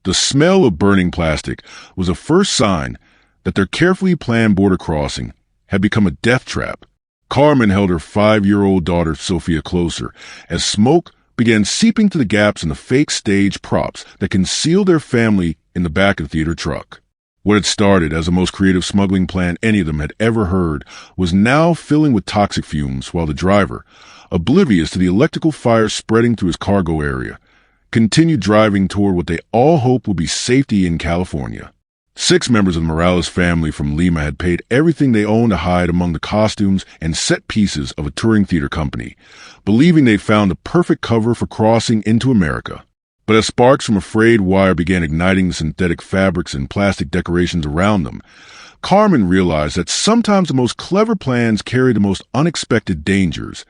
The smell of burning plastic was a first sign that their carefully planned border crossing had become a death trap. Carmen held her 5-year-old daughter Sofia closer as smoke began seeping through the gaps in the fake stage props that concealed their family in the back of the theater truck. What had started as the most creative smuggling plan any of them had ever heard was now filling with toxic fumes, while the driver, oblivious to the electrical fire spreading through his cargo area, continued driving toward what they all hoped would be safety in California. 6 members of the Morales family from Lima had paid everything they owned to hide among the costumes and set pieces of a touring theater company, believing they found the perfect cover for crossing into America. But as sparks from a frayed wire began igniting the synthetic fabrics and plastic decorations around them, Carmen realized that sometimes the most clever plans carry the most unexpected dangers,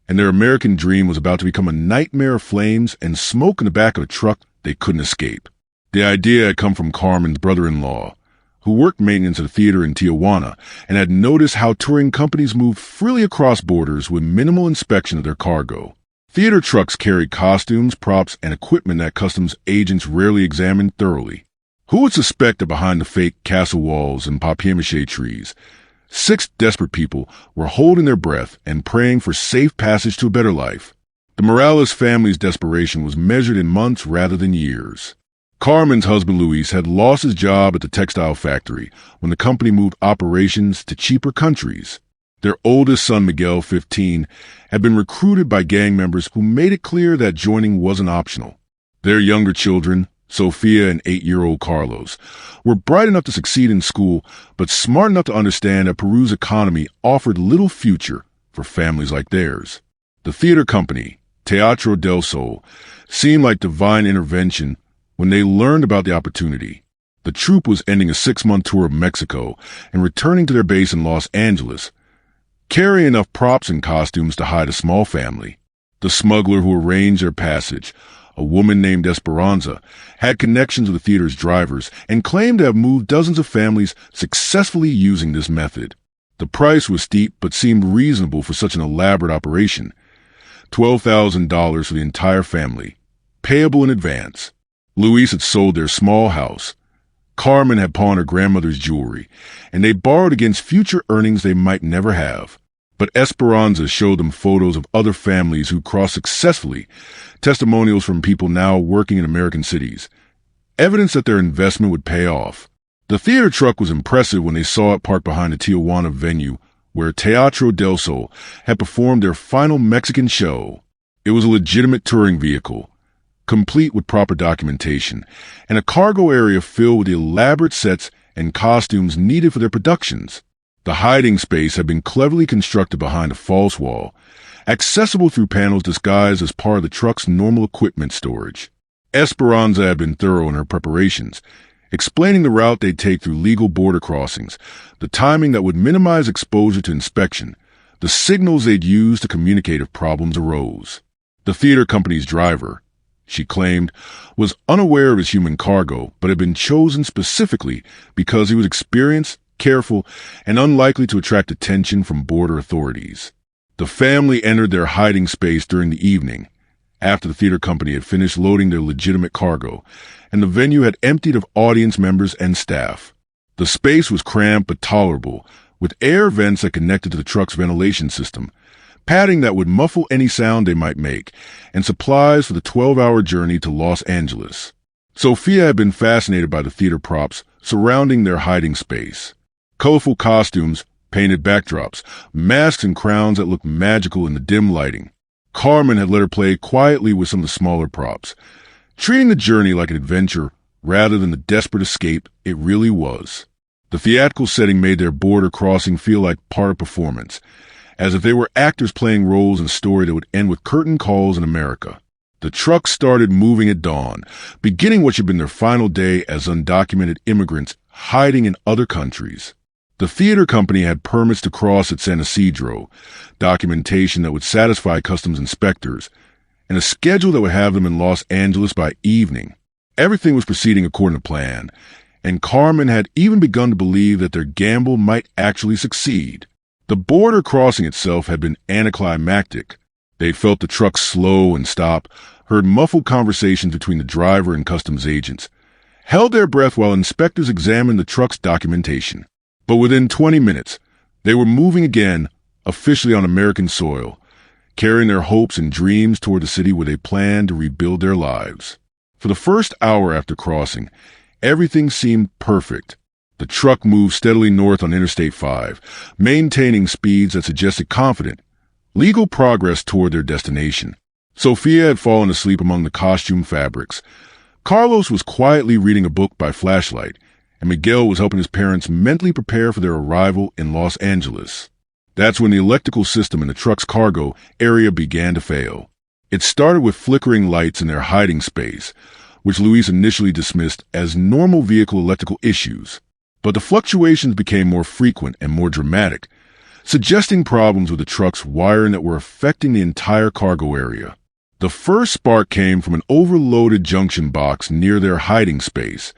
and their American dream was about to become a nightmare of flames and smoke in the back of a truck they couldn't escape. The idea had come from Carmen's brother-in-law, who worked maintenance at a theater in Tijuana and had noticed how touring companies moved freely across borders with minimal inspection of their cargo. Theater trucks carried costumes, props, and equipment that customs agents rarely examined thoroughly. Who would suspect that behind the fake castle walls and papier-mâché trees, 6 desperate people were holding their breath and praying for safe passage to a better life? The Morales family's desperation was measured in months rather than years. Carmen's husband Luis had lost his job at the textile factory when the company moved operations to cheaper countries. Their oldest son, Miguel, 15, had been recruited by gang members who made it clear that joining wasn't optional. Their younger children, Sofia and 8-year-old Carlos, were bright enough to succeed in school, but smart enough to understand that Peru's economy offered little future for families like theirs. The theater company, Teatro del Sol, seemed like divine intervention when they learned about the opportunity. The troupe was ending a 6-month tour of Mexico and returning to their base in Los Angeles, carrying enough props and costumes to hide a small family. The smuggler who arranged their passage, a woman named Esperanza, had connections with the theater's drivers and claimed to have moved dozens of families successfully using this method. The price was steep but seemed reasonable for such an elaborate operation. $12,000 for the entire family, payable in advance. Luis had sold their small house. Carmen had pawned her grandmother's jewelry, and they borrowed against future earnings they might never have. But Esperanza showed them photos of other families who crossed successfully, testimonials from people now working in American cities, evidence that their investment would pay off. The theater truck was impressive when they saw it parked behind the Tijuana venue where Teatro del Sol had performed their final Mexican show. It was a legitimate touring vehicle, complete with proper documentation, and a cargo area filled with the elaborate sets and costumes needed for their productions. The hiding space had been cleverly constructed behind a false wall, accessible through panels disguised as part of the truck's normal equipment storage. Esperanza had been thorough in her preparations, explaining the route they'd take through legal border crossings, the timing that would minimize exposure to inspection, the signals they'd use to communicate if problems arose. The theater company's driver, she claimed, was unaware of his human cargo, but had been chosen specifically because he was experienced, careful, and unlikely to attract attention from border authorities. The family entered their hiding space during the evening, after the theater company had finished loading their legitimate cargo, and the venue had emptied of audience members and staff. The space was cramped but tolerable, with air vents that connected to the truck's ventilation system, padding that would muffle any sound they might make, and supplies for the 12-hour journey to Los Angeles. Sofia had been fascinated by the theater props surrounding their hiding space. Colorful costumes, painted backdrops, masks and crowns that looked magical in the dim lighting. Carmen had let her play quietly with some of the smaller props, treating the journey like an adventure rather than the desperate escape it really was. The theatrical setting made their border crossing feel like part of performance, as if they were actors playing roles in a story that would end with curtain calls in America. The truck started moving at dawn, beginning what should have been their final day as undocumented immigrants hiding in other countries. The theater company had permits to cross at San Isidro, documentation that would satisfy customs inspectors, and a schedule that would have them in Los Angeles by evening. Everything was proceeding according to plan, and Carmen had even begun to believe that their gamble might actually succeed. The border crossing itself had been anticlimactic. They felt the truck slow and stop, heard muffled conversations between the driver and customs agents, held their breath while inspectors examined the truck's documentation. But within 20 minutes, they were moving again, officially on American soil, carrying their hopes and dreams toward the city where they planned to rebuild their lives. For the first hour after crossing, everything seemed perfect. The truck moved steadily north on Interstate 5, maintaining speeds that suggested confident, legal progress toward their destination. Sofia had fallen asleep among the costume fabrics. Carlos was quietly reading a book by flashlight, and Miguel was helping his parents mentally prepare for their arrival in Los Angeles. That's when the electrical system in the truck's cargo area began to fail. It started with flickering lights in their hiding space, which Luis initially dismissed as normal vehicle electrical issues. But the fluctuations became more frequent and more dramatic, suggesting problems with the truck's wiring that were affecting the entire cargo area. The first spark came from an overloaded junction box near their hiding space,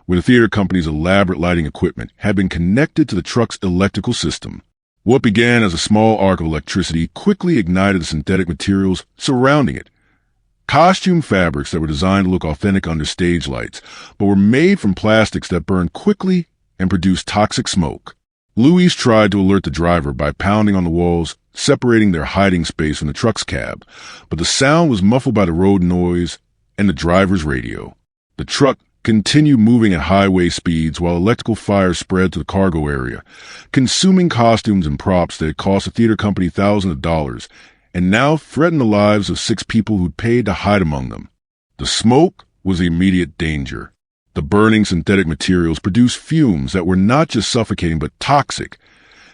where the theater company's elaborate lighting equipment had been connected to the truck's electrical system. What began as a small arc of electricity quickly ignited the synthetic materials surrounding it. Costume fabrics that were designed to look authentic under stage lights, but were made from plastics that burned quickly and produced toxic smoke. Luis tried to alert the driver by pounding on the walls, separating their hiding space from the truck's cab, but the sound was muffled by the road noise and the driver's radio. The truck continued moving at highway speeds while electrical fire spread to the cargo area, consuming costumes and props that had cost the theater company thousands of dollars and now threatened the lives of 6 people who'd paid to hide among them. The smoke was the immediate danger. The burning synthetic materials produced fumes that were not just suffocating but toxic,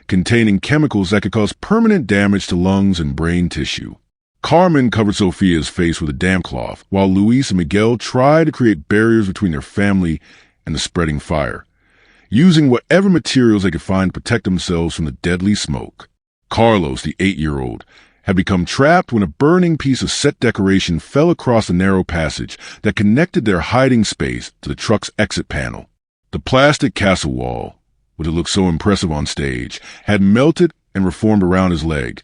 containing chemicals that could cause permanent damage to lungs and brain tissue. Carmen covered Sofia's face with a damp cloth, while Luis and Miguel tried to create barriers between their family and the spreading fire, using whatever materials they could find to protect themselves from the deadly smoke. Carlos, the 8-year-old, had become trapped when a burning piece of set decoration fell across the narrow passage that connected their hiding space to the truck's exit panel. The plastic castle wall, which had looked so impressive on stage, had melted and reformed around his leg,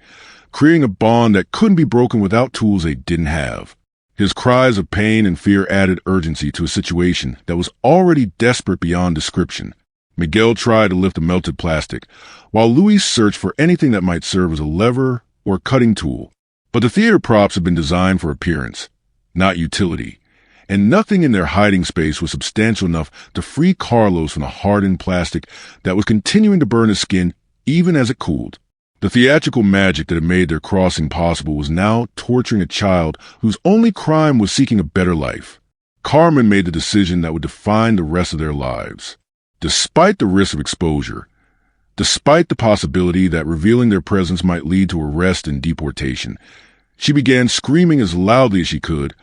creating a bond that couldn't be broken without tools they didn't have. His cries of pain and fear added urgency to a situation that was already desperate beyond description. Miguel tried to lift the melted plastic, while Luis searched for anything that might serve as a lever or cutting tool. But the theater props had been designed for appearance, not utility, and nothing in their hiding space was substantial enough to free Carlos from the hardened plastic that was continuing to burn his skin even as it cooled. The theatrical magic that had made their crossing possible was now torturing a child whose only crime was seeking a better life. Carmen made the decision that would define the rest of their lives. Despite the risk of exposure, despite the possibility that revealing their presence might lead to arrest and deportation, she began screaming as loudly as she could,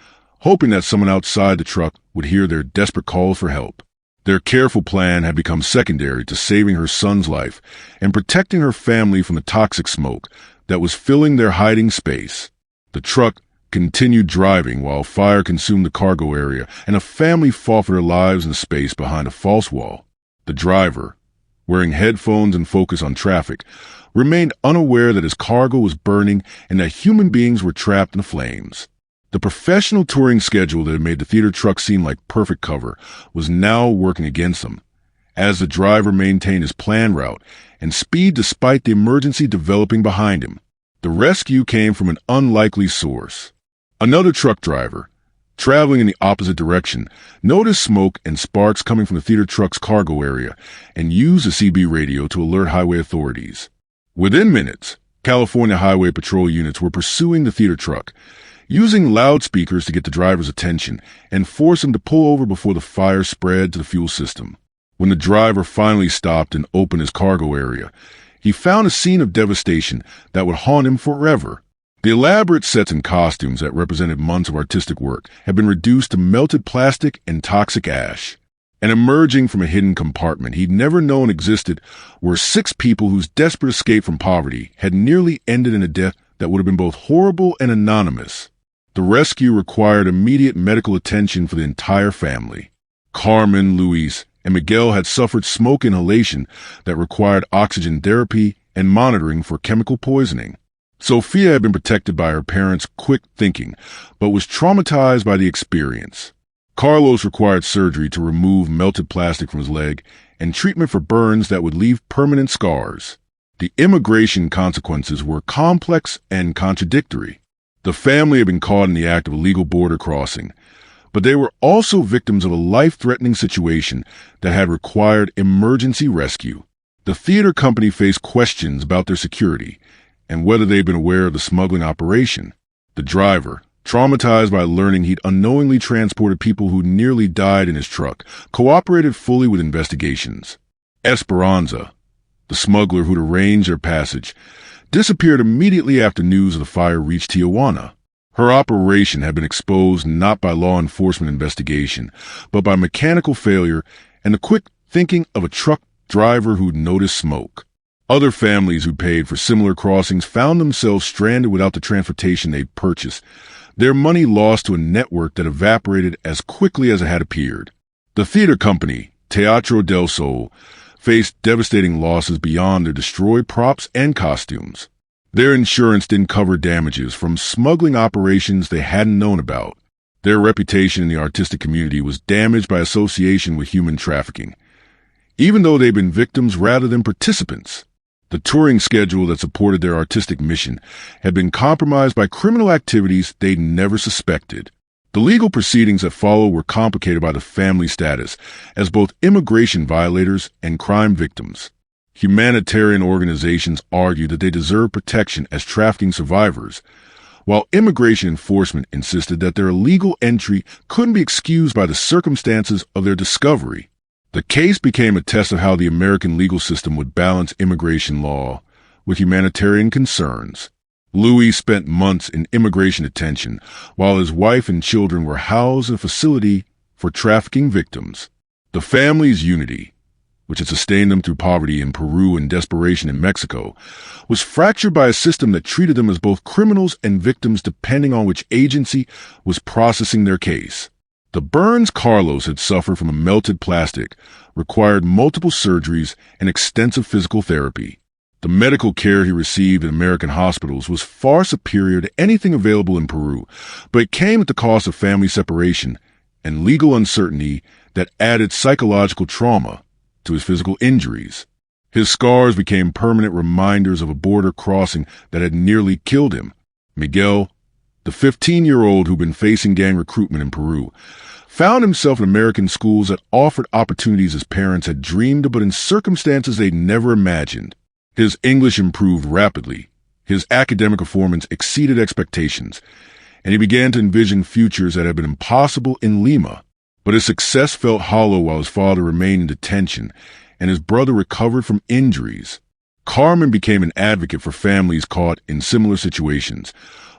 hoping that someone outside the truck would hear their desperate calls for help. Their careful plan had become secondary to saving her son's life and protecting her family from the toxic smoke that was filling their hiding space. The truck continued driving while fire consumed the cargo area and a family fought for their lives in the space behind a false wall. The driver, wearing headphones and focused on traffic, remained unaware that his cargo was burning and that human beings were trapped in the flames. The professional touring schedule that had made the theater truck seem like perfect cover was now working against them, as the driver maintained his planned route and speed despite the emergency developing behind him. The rescue came from an unlikely source. Another truck driver, traveling in the opposite direction, noticed smoke and sparks coming from the theater truck's cargo area and used the CB radio to alert highway authorities. Within minutes, California Highway Patrol units were pursuing the theater truck, using loudspeakers to get the driver's attention and force him to pull over before the fire spread to the fuel system. When the driver finally stopped and opened his cargo area, he found a scene of devastation that would haunt him forever. The elaborate sets and costumes that represented months of artistic work had been reduced to melted plastic and toxic ash. And emerging from a hidden compartment he'd never known existed were 6 people whose desperate escape from poverty had nearly ended in a death that would have been both horrible and anonymous. The rescue required immediate medical attention for the entire family. Carmen, Luis, and Miguel had suffered smoke inhalation that required oxygen therapy and monitoring for chemical poisoning. Sofia had been protected by her parents' quick thinking, but was traumatized by the experience. Carlos required surgery to remove melted plastic from his leg and treatment for burns that would leave permanent scars. The immigration consequences were complex and contradictory. The family had been caught in the act of illegal border crossing, but they were also victims of a life-threatening situation that had required emergency rescue. The theater company faced questions about their security and whether they'd been aware of the smuggling operation. The driver, traumatized by learning he'd unknowingly transported people who nearly died in his truck, cooperated fully with investigations. Esperanza, the smuggler who'd arranged their passage, disappeared immediately after news of the fire reached Tijuana. Her operation had been exposed not by law enforcement investigation, but by mechanical failure and the quick thinking of a truck driver who'd noticed smoke. Other families who paid for similar crossings found themselves stranded without the transportation they'd purchased, their money lost to a network that evaporated as quickly as it had appeared. The theater company, Teatro del Sol, faced devastating losses beyond their destroyed props and costumes. Their insurance didn't cover damages from smuggling operations they hadn't known about. Their reputation in the artistic community was damaged by association with human trafficking, even though they'd been victims rather than participants. The touring schedule that supported their artistic mission had been compromised by criminal activities they'd never suspected. The legal proceedings that followed were complicated by the family status as both immigration violators and crime victims. Humanitarian organizations argued that they deserved protection as trafficking survivors, while immigration enforcement insisted that their illegal entry couldn't be excused by the circumstances of their discovery. The case became a test of how the American legal system would balance immigration law with humanitarian concerns. Luis spent months in immigration detention, while his wife and children were housed in a facility for trafficking victims. The family's unity, which had sustained them through poverty in Peru and desperation in Mexico, was fractured by a system that treated them as both criminals and victims depending on which agency was processing their case. The burns Carlos had suffered from a melted plastic required multiple surgeries and extensive physical therapy. The medical care he received in American hospitals was far superior to anything available in Peru, but it came at the cost of family separation and legal uncertainty that added psychological trauma to his physical injuries. His scars became permanent reminders of a border crossing that had nearly killed him. Miguel, the 15-year-old who'd been facing gang recruitment in Peru, found himself in American schools that offered opportunities his parents had dreamed of, but in circumstances they'd never imagined. His English improved rapidly, his academic performance exceeded expectations, and he began to envision futures that had been impossible in Lima. But his success felt hollow while his father remained in detention and his brother recovered from injuries. Carmen became an advocate for families caught in similar situations,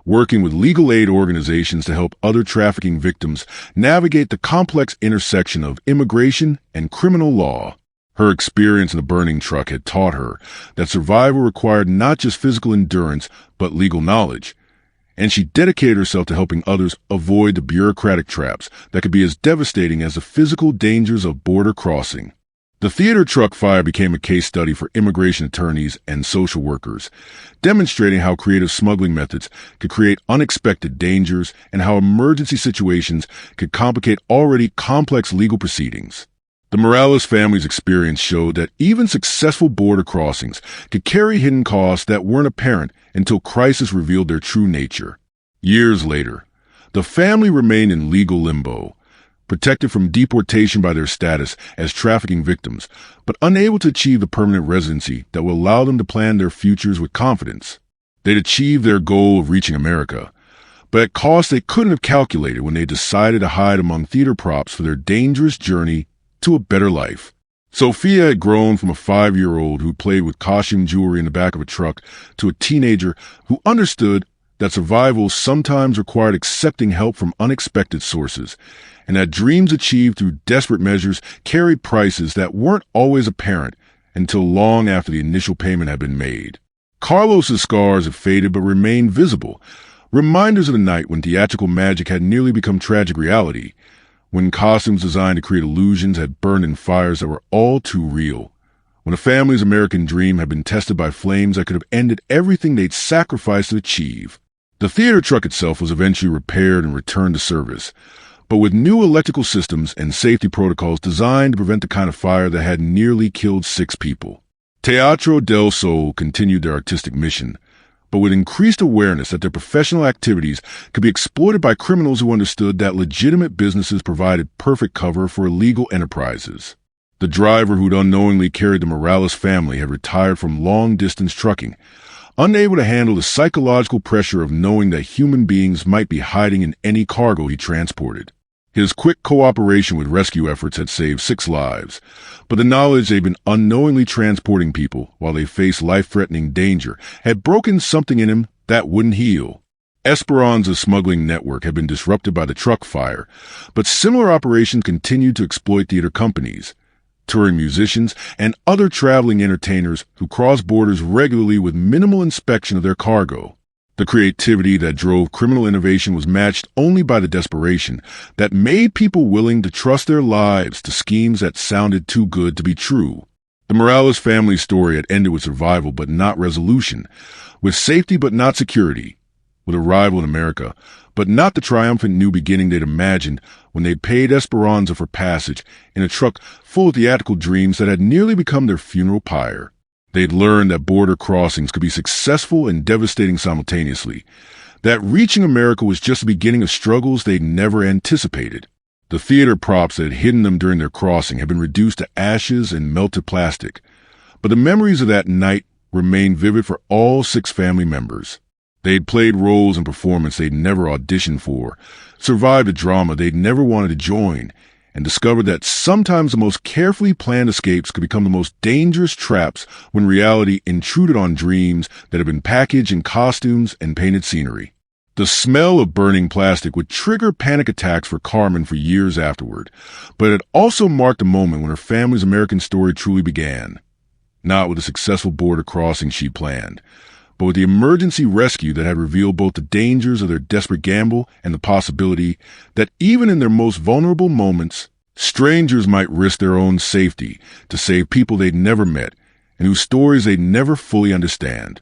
working with legal aid organizations to help other trafficking victims navigate the complex intersection of immigration and criminal law. Her experience in the burning truck had taught her that survival required not just physical endurance, but legal knowledge, and she dedicated herself to helping others avoid the bureaucratic traps that could be as devastating as the physical dangers of border crossing. The theater truck fire became a case study for immigration attorneys and social workers, demonstrating how creative smuggling methods could create unexpected dangers and how emergency situations could complicate already complex legal proceedings. The Morales family's experience showed that even successful border crossings could carry hidden costs that weren't apparent until crisis revealed their true nature. Years later, the family remained in legal limbo, protected from deportation by their status as trafficking victims, but unable to achieve the permanent residency that will allow them to plan their futures with confidence. They'd achieved their goal of reaching America, but at costs they couldn't have calculated when they decided to hide among theater props for their dangerous journey to a better life. Sofia had grown from a 5-year-old who played with costume jewelry in the back of a truck to a teenager who understood that survival sometimes required accepting help from unexpected sources, and that dreams achieved through desperate measures carried prices that weren't always apparent until long after the initial payment had been made. Carlos's scars had faded but remained visible, reminders of the night when theatrical magic had nearly become tragic reality, when costumes designed to create illusions had burned in fires that were all too real, when a family's American dream had been tested by flames that could have ended everything they'd sacrificed to achieve. The theater truck itself was eventually repaired and returned to service, but with new electrical systems and safety protocols designed to prevent the kind of fire that had nearly killed 6 people. Teatro del Sol continued their artistic mission, but with increased awareness that their professional activities could be exploited by criminals who understood that legitimate businesses provided perfect cover for illegal enterprises. The driver who'd unknowingly carried the Morales family had retired from long-distance trucking, unable to handle the psychological pressure of knowing that human beings might be hiding in any cargo he transported. His quick cooperation with rescue efforts had saved 6 lives, but the knowledge they'd been unknowingly transporting people while they faced life-threatening danger had broken something in him that wouldn't heal. Esperanza's smuggling network had been disrupted by the truck fire, but similar operations continued to exploit theater companies, touring musicians, and other traveling entertainers who crossed borders regularly with minimal inspection of their cargo. The creativity that drove criminal innovation was matched only by the desperation that made people willing to trust their lives to schemes that sounded too good to be true. The Morales family story had ended with survival but not resolution, with safety but not security, with arrival in America, but not the triumphant new beginning they'd imagined when they paid Esperanza for passage in a truck full of theatrical dreams that had nearly become their funeral pyre. They'd learned that border crossings could be successful and devastating simultaneously, that reaching America was just the beginning of struggles they'd never anticipated. The theater props that had hidden them during their crossing had been reduced to ashes and melted plastic, but the memories of that night remained vivid for all 6 family members. They'd played roles in performance they'd never auditioned for, survived a drama they'd never wanted to join, and discovered that sometimes the most carefully planned escapes could become the most dangerous traps when reality intruded on dreams that had been packaged in costumes and painted scenery. The smell of burning plastic would trigger panic attacks for Carmen for years afterward, but it also marked a moment when her family's American story truly began. Not with the successful border crossing she planned, but with the emergency rescue that had revealed both the dangers of their desperate gamble and the possibility that even in their most vulnerable moments, strangers might risk their own safety to save people they'd never met and whose stories they'd never fully understand.